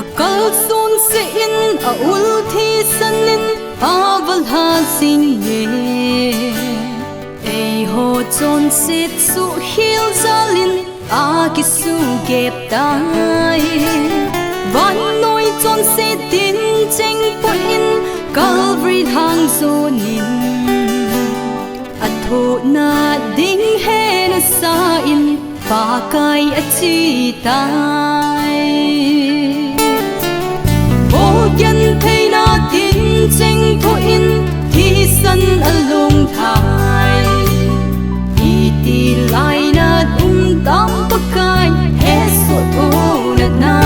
Akal sun se in a ul thi sanin aval ha sin ye ei ho chon sit su hil zalin a ki su gep tai van noi chon se tin cheng po in Calvary hang zo nin atho na ding he na sa in pa kai a chi tai yan thấy na tin chênh thu in thi sân along thai ti lai na tam pakai he so to na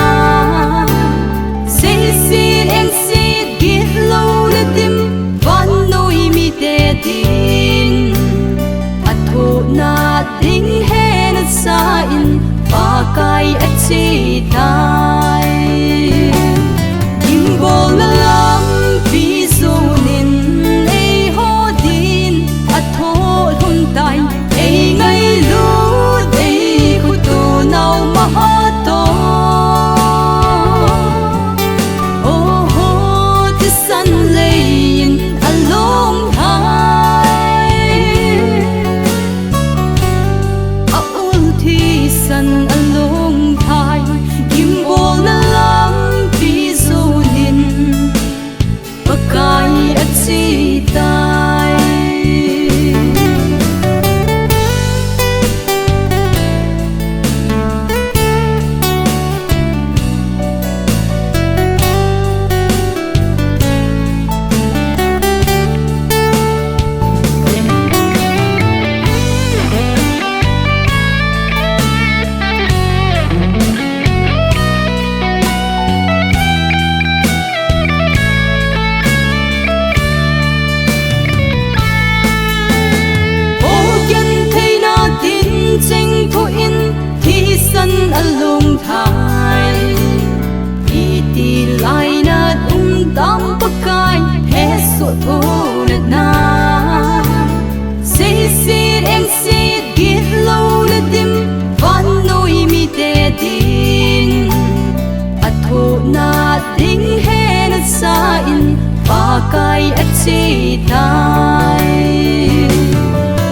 si em si git lo na tim van noi mi te tin atho na ding he na sa in pakai a chi tai bol na lam pi zo nin ei ho din a tho hun tai ei ngai lu ei khu tu nau ma ha to oh ho the sun laying along high a ul thi sun along high kim bol na lam pakai at si tai chênh thu in thi sân along thai ti lai na tam pakai he so tho na si em si git lo na dim van noi mi te din atho na ding he na sa in pakai a chi tai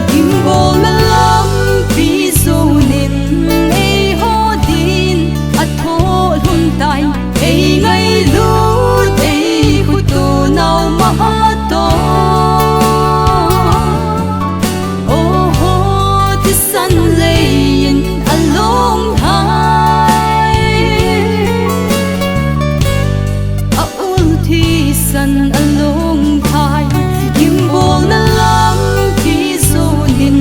kim bol na lam pi zo nin ei ho din a tho hun tai ei ngai lu ei khu tu nau ma ha to oh ho the sun laying along high a ul thi sun along high kim bol na lam pi zo nin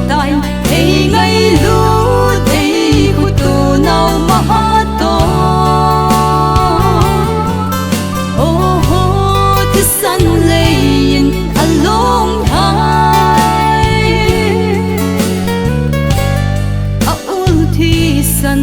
tai ei ngai lu ei khu tu nau ma ha to oh ho the sun laying along high a ul thi sun